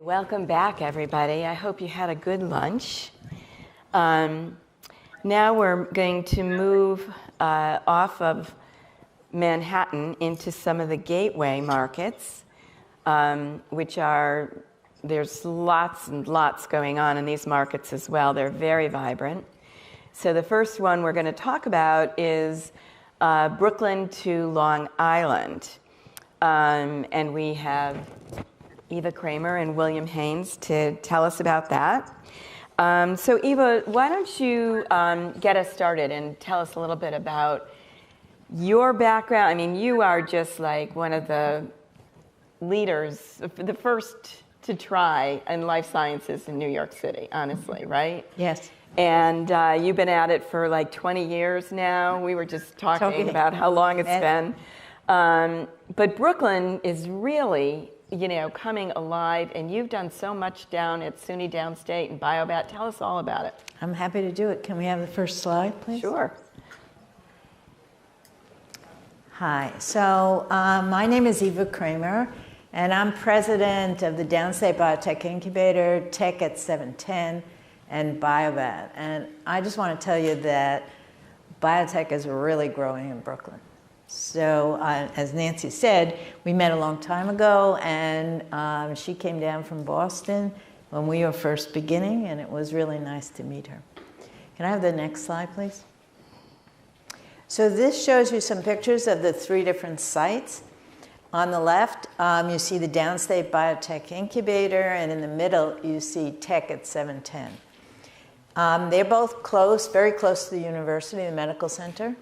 Welcome back, everybody. I hope you had a good lunch. Now we're going to move off of Manhattan into some of the gateway markets, there's lots and lots going on in these markets as well. They're very vibrant. So the first one we're going to talk about is Brooklyn to Long Island. And we have Eva Cramer and William Haynes to tell us about that. So Eva, why don't you get us started and tell us a little bit about your background. I mean, you are just like one of the leaders, the first to try in life sciences in New York City, honestly, right? Yes. And you've been at it for like 20 years now. We were just talking about how long it's been. But Brooklyn is really, coming alive, and you've done so much down at SUNY Downstate and BioBAT. Tell us all about it. I'm happy to do it. Can we have the first slide, please? Sure. Hi. So my name is Eva Cramer, and I'm president of the Downstate Biotech Incubator, Tech at 710, and BioBAT. And I just want to tell you that biotech is really growing in Brooklyn. So as Nancy said, we met a long time ago, and she came down from Boston when we were first beginning, and it was really nice to meet her. Can I have the next slide, please? So this shows you some pictures of the 3 different sites. On the left, you see the Downstate Biotech Incubator, and in the middle, you see Tech at 710. They're both close, very close to the university, the medical center.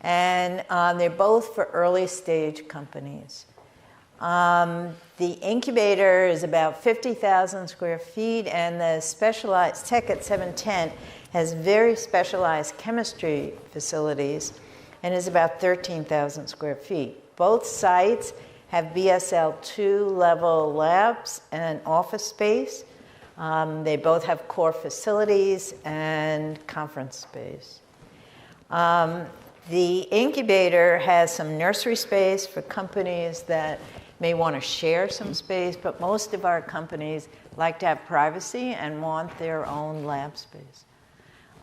And they're both for early stage companies. The incubator is about 50,000 square feet, and the specialized Tech at 710 has very specialized chemistry facilities and is about 13,000 square feet. Both sites have BSL-2 level labs and office space. They both have core facilities and conference space. The incubator has some nursery space for companies that may want to share some space, but most of our companies like to have privacy and want their own lab space.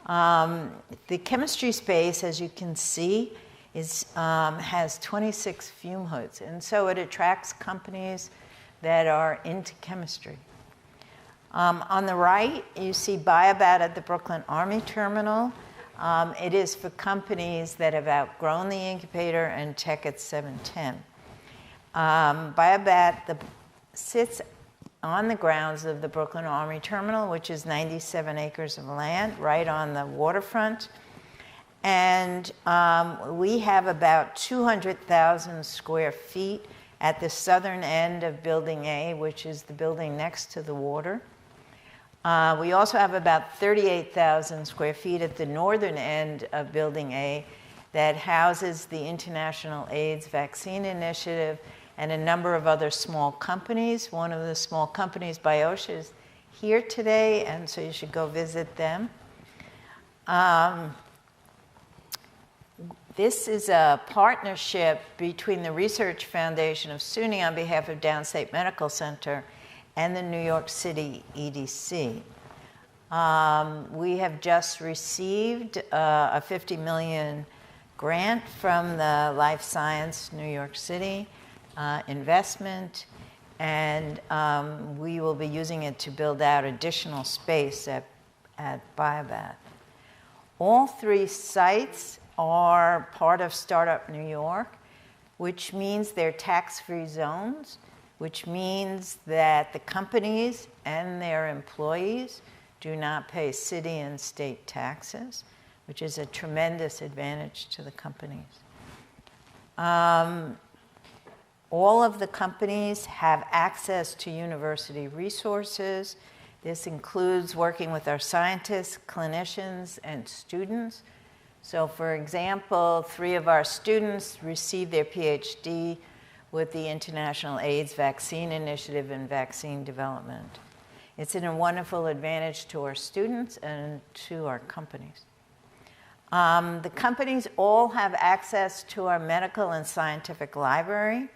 The chemistry space, as you can see, has 26 fume hoods, and so it attracts companies that are into chemistry. On the right, you see BioBAT at the Brooklyn Army Terminal. It is for companies that have outgrown the incubator, and Tech at 710. BioBAT sits on the grounds of the Brooklyn Army Terminal, which is 97 acres of land right on the waterfront. And we have about 200,000 square feet at the southern end of Building A, which is the building next to the water. We also have about 38,000 square feet at the northern end of Building A that houses the International AIDS Vaccine Initiative and a number of other small companies. One of the small companies, Bioscience, is here today, and so you should go visit them. This is a partnership between the Research Foundation of SUNY on behalf of Downstate Medical Center and the New York City EDC. We have just received a $50 million grant from the Life Science New York City investment, and we will be using it to build out additional space at BioBAT. All 3 sites are part of Startup New York, which means they're tax-free zones, which means that the companies and their employees do not pay city and state taxes, which is a tremendous advantage to the companies. All of the companies have access to university resources. This includes working with our scientists, clinicians, and students. So for example, 3 of our students received their PhD with the International AIDS Vaccine Initiative in vaccine development. It's a wonderful advantage to our students and to our companies. The companies all have access to our medical and scientific library.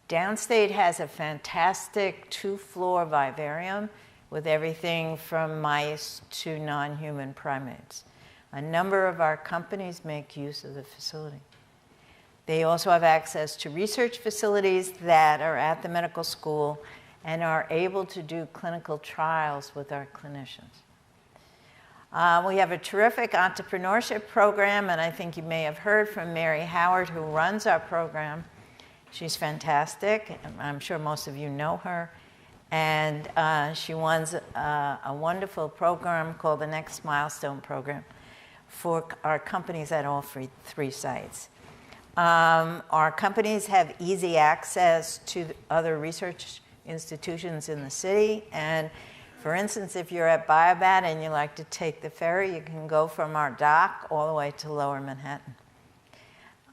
Downstate has a fantastic 2-floor vivarium with everything from mice to non-human primates. A number of our companies make use of the facility. They also have access to research facilities that are at the medical school and are able to do clinical trials with our clinicians. We have a terrific entrepreneurship program, and I think you may have heard from Mary Howard, who runs our program. She's fantastic. I'm sure most of you know her. And she runs a wonderful program called the Next Milestone Program for our companies at all three sites. Our companies have easy access to other research institutions in the city. And for instance, if you're at BioBAT and you like to take the ferry, you can go from our dock all the way to Lower Manhattan.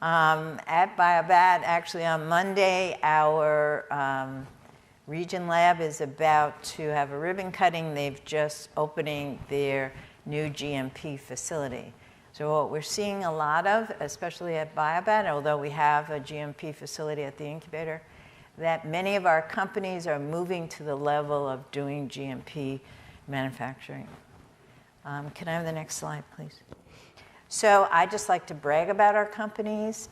At BioBAT, actually on Monday, our Region Lab is about to have a ribbon cutting. They've just opening their new GMP facility. So what we're seeing a lot of, especially at BioBAT, although we have a GMP facility at the incubator, that many of our companies are moving to the level of doing GMP manufacturing. Can I have the next slide, please? So I just like to brag about our companies.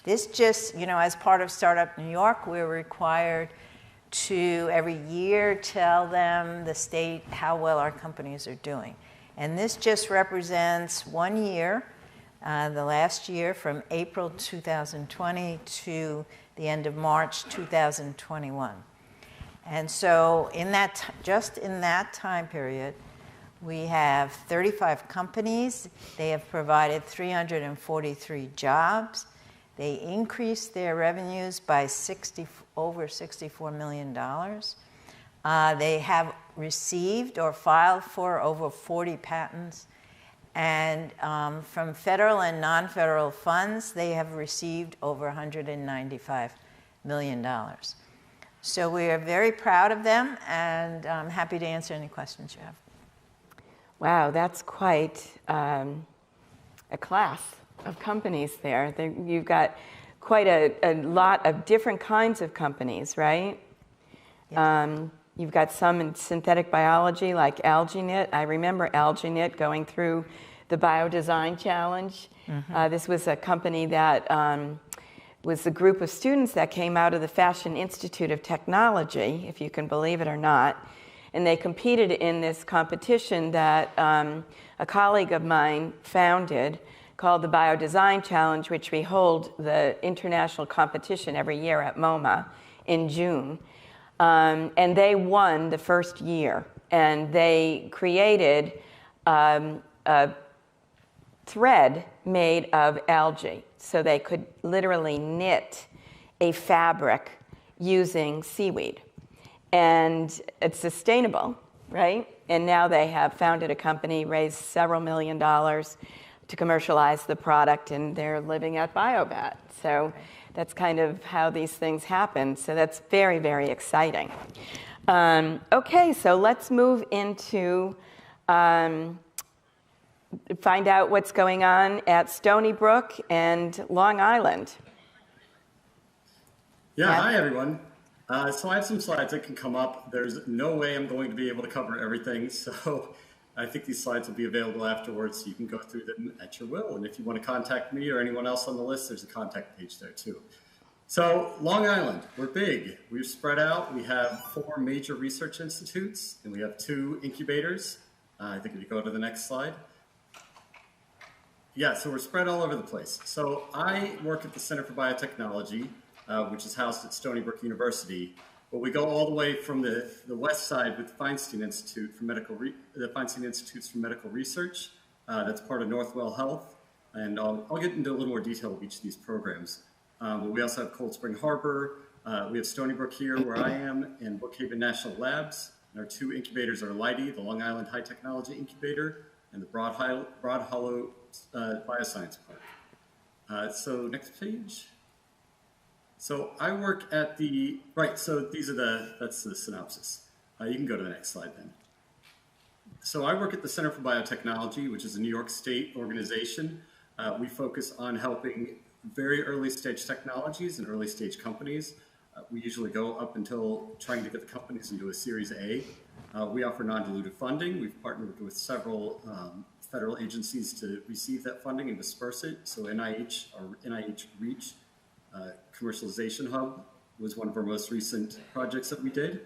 This just, as part of Startup New York, we're required to every year tell them, the state, how well our companies are doing. And this just represents 1 year, the last year from April 2020 to the end of March 2021. And so just in that time period, we have 35 companies. They have provided 343 jobs. They increased their revenues by over $64 million. They have received or filed for over 40 patents. And from federal and non-federal funds, they have received over $195 million. So we are very proud of them, and I'm happy to answer any questions you have. Wow, that's quite a class of companies there. You've got quite a lot of different kinds of companies, right? Yes. You've got some in synthetic biology like AlgaeKnit. I remember AlgaeKnit going through the Biodesign Challenge. Mm-hmm. This was a company that was a group of students that came out of the Fashion Institute of Technology, if you can believe it or not. And they competed in this competition that a colleague of mine founded called the Biodesign Challenge, which we hold the international competition every year at MoMA in June. And they won the first year. And they created a thread made of algae. So they could literally knit a fabric using seaweed. And it's sustainable, right? And now they have founded a company, raised several $1 million to commercialize the product, and they're living at BioBAT. So that's kind of how these things happen. So that's very, very exciting. Okay, so let's move into find out what's going on at Stony Brook and Long Island. Yeah, hi everyone. So I have some slides that can come up. There's no way I'm going to be able to cover everything, so I think these slides will be available afterwards, so you can go through them at your will. And if you want to contact me or anyone else on the list, there's a contact page there too. So Long Island, we're big. We've spread out. We have 4 major research institutes, and we have 2 incubators. I think if you go to the next slide. Yeah, so we're spread all over the place. So I work at the Center for Biotechnology, which is housed at Stony Brook University. But we go all the way from the west side with Feinstein Institute for the Feinstein Institutes for Medical Research. That's part of Northwell Health. And I'll get into a little more detail of each of these programs. But we also have Cold Spring Harbor. We have Stony Brook here, where I am, and Brookhaven National Labs. And our 2 incubators are LIDI, the Long Island High Technology Incubator, and the Broad Hollow Bioscience Park. So next page. So I work at the, so that's the synopsis. You can go to the next slide then. So I work at the Center for Biotechnology, which is a New York State organization. We focus on helping very early stage technologies and early stage companies. We usually go up until trying to get the companies into a Series A. We offer non-dilutive funding. We've partnered with several federal agencies to receive that funding and disperse it. So NIH, or NIH Reach Commercialization Hub was one of our most recent projects that we did.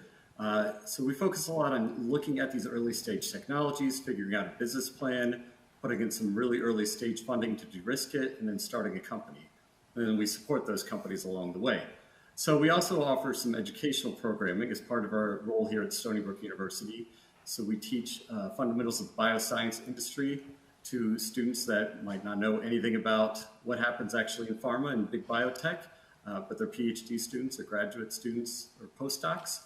So we focus a lot on looking at these early stage technologies, figuring out a business plan, putting in some really early stage funding to de-risk it, and then starting a company. And then we support those companies along the way. So we also offer some educational programming as part of our role here at Stony Brook University. So we teach fundamentals of bioscience industry to students that might not know anything about what happens actually in pharma and big biotech, but they're PhD students or graduate students or postdocs.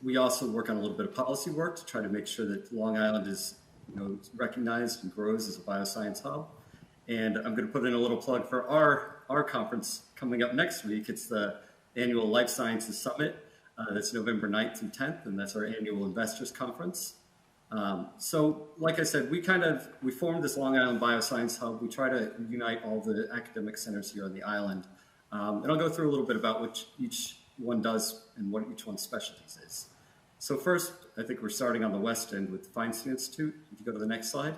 We also work on a little bit of policy work to try to make sure that Long Island is recognized and grows as a bioscience hub. And I'm going to put in a little plug for our conference coming up next week. It's the annual Life Sciences Summit. That's November 9th and 10th, and that's our annual investors conference. So like I said, we formed this Long Island Bioscience Hub. We try to unite all the academic centers here on the island. And I'll go through a little bit about what each one does and what each one's specialties is. So first, I think we're starting on the west end with the Feinstein Institute. If you go to the next slide.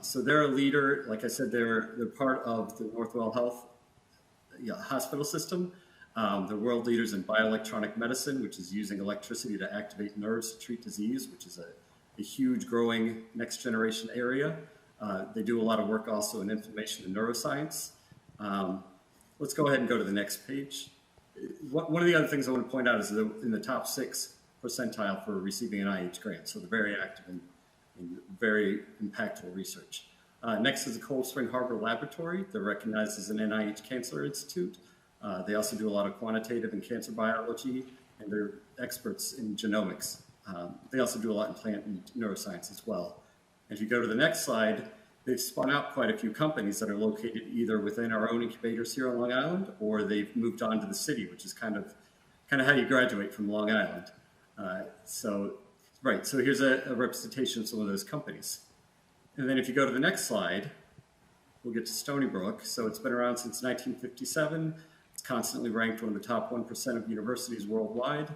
So they're a leader. Like I said, they're part of the Northwell Health hospital system. They're world leaders in bioelectronic medicine, which is using electricity to activate nerves to treat disease, which is a huge growing next generation area. They do a lot of work also in inflammation and neuroscience. Let's go ahead and go to the next page. One of the other things I want to point out is they're in the top 6 percentile for receiving an NIH grant. So they're very active in very impactful research. Next is the Cold Spring Harbor Laboratory. They're recognized as an NIH Cancer Institute. They also do a lot of quantitative and cancer biology, and they're experts in genomics. They also do a lot in plant and neuroscience as well. And if you go to the next slide, they've spun out quite a few companies that are located either within our own incubators here on Long Island, or they've moved on to the city, which is kind of how you graduate from Long Island. So here's a representation of some of those companies. And then if you go to the next slide, we'll get to Stony Brook. So it's been around since 1957. It's constantly ranked one of the top 1% of universities worldwide.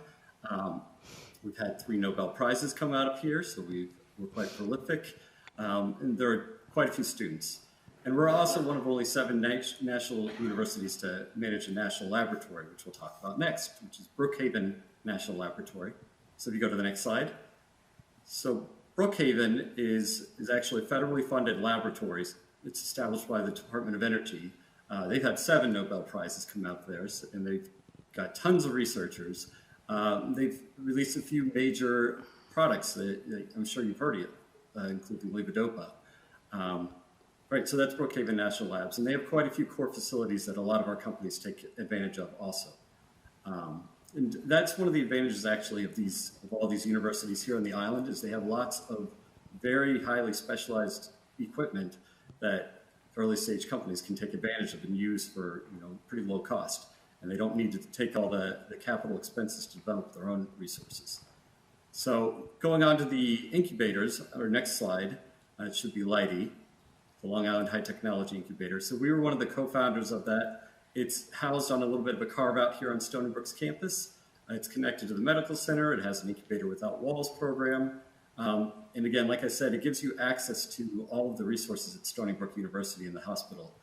We've had 3 Nobel Prizes come out of here, so we're quite prolific. And there are quite a few students. And we're also one of only 7 national universities to manage a national laboratory, which we'll talk about next, which is Brookhaven National Laboratory. So if you go to the next slide. So Brookhaven is actually a federally funded laboratory. It's established by the Department of Energy. They've had 7 Nobel Prizes come out of theirs, and they've got tons of researchers. They've released a few major products that I'm sure you've heard of, including levodopa. So that's Brookhaven National Labs, and they have quite a few core facilities that a lot of our companies take advantage of also. And that's one of the advantages actually of all these universities here on the island, is they have lots of very highly specialized equipment that early stage companies can take advantage of and use for pretty low cost. And they don't need to take all the capital expenses to develop their own resources. So going on to the incubators, our next slide, it should be LIDI, the Long Island High Technology Incubator. So we were one of the co-founders of that. It's housed on a little bit of a carve out here on Stony Brook's campus. It's connected to the medical center. It has an Incubator Without Walls program. And again, like I said, it gives you access to all of the resources at Stony Brook University and the hospital.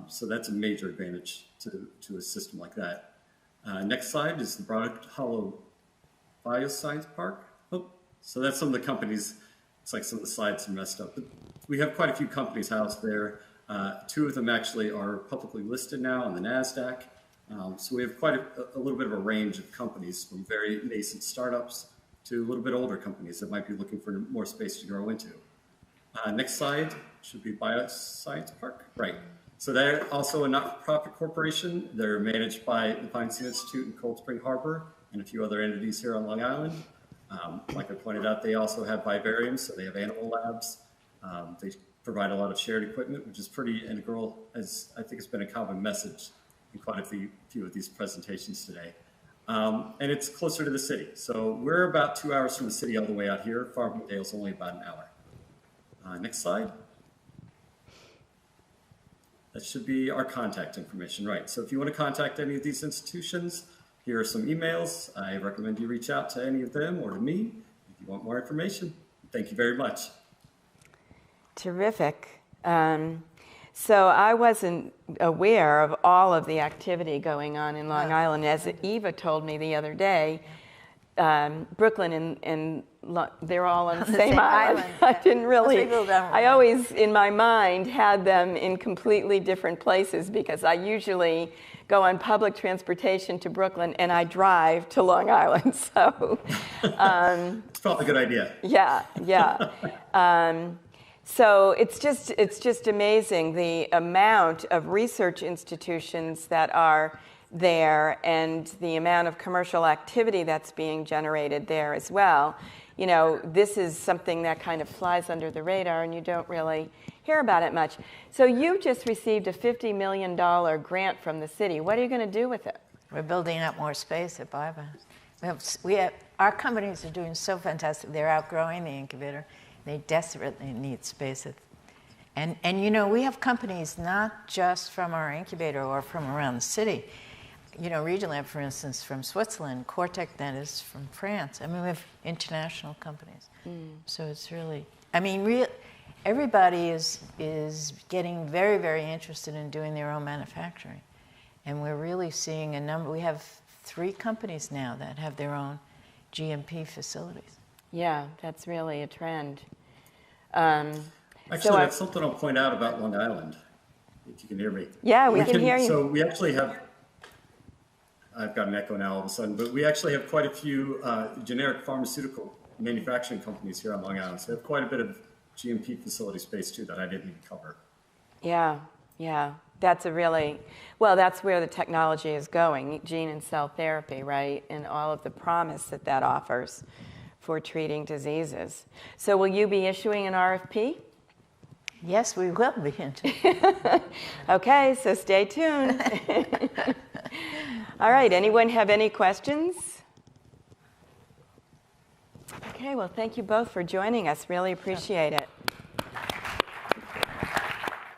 So that's a major advantage to a system like that. Next slide is the Broad Hollow Bioscience Park. So that's some of the companies. It's like some of the slides are messed up. But we have quite a few companies housed there. 2 of them actually are publicly listed now on the NASDAQ. So we have quite a little bit of a range of companies, from very nascent startups to a little bit older companies that might be looking for more space to grow into. Next slide should be Bioscience Park. Right. So they're also a not-for-profit corporation. They're managed by the Feinstein Institute in Cold Spring Harbor and a few other entities here on Long Island. Like I pointed out, they also have vivariums, so they have animal labs. They provide a lot of shared equipment, which is pretty integral, as I think it's been a common message in quite a few of these presentations today. And it's closer to the city. So we're about 2 hours from the city all the way out here. Farmingdale's only about an hour. Next slide. That should be our contact information, right? So if you want to contact any of these institutions, here are some emails. I recommend you reach out to any of them or to me if you want more information. Thank you very much. Terrific. So I wasn't aware of all of the activity going on in Long Island. As Eva told me the other day, Brooklyn and they're all on the same island. I didn't really, I always, in my mind, had them in completely different places because I usually go on public transportation to Brooklyn and I drive to Long Island. So it's probably a good idea. Yeah, yeah. So it's just amazing the amount of research institutions that are there and the amount of commercial activity that's being generated there as well. You know, this is something that kind of flies under the radar and you don't really hear about it much. So you just received a $50 million grant from the city. What are you going to do with it? We're building up more space at BioBAT. Our companies are doing so fantastic. They're outgrowing the incubator. They desperately need space. And you know, we have companies not just from our incubator or from around the city. You know, Regionlab, for instance, from Switzerland, Cortec.net is from France. I mean, we have international companies. So it's really, I mean, everybody is getting very, very interested in doing their own manufacturing. And we're really seeing a number, we have 3 companies now that have their own GMP facilities. Yeah, that's really a trend. Actually, that's something I'll point out about Long Island, if you can hear me. Yeah, we can hear you. So we actually have, I've got an echo now all of a sudden, but we actually have quite a few generic pharmaceutical manufacturing companies here on Long Island. So we have quite a bit of GMP facility space too that I didn't even cover. Yeah, yeah. That's a really, well, that's where the technology is going, gene and cell therapy, right? And all of the promise that that offers for treating diseases. So will you be issuing an RFP? Yes, we will be. Okay, so stay tuned. All right, anyone have any questions? Okay, well, thank you both for joining us. Really appreciate it.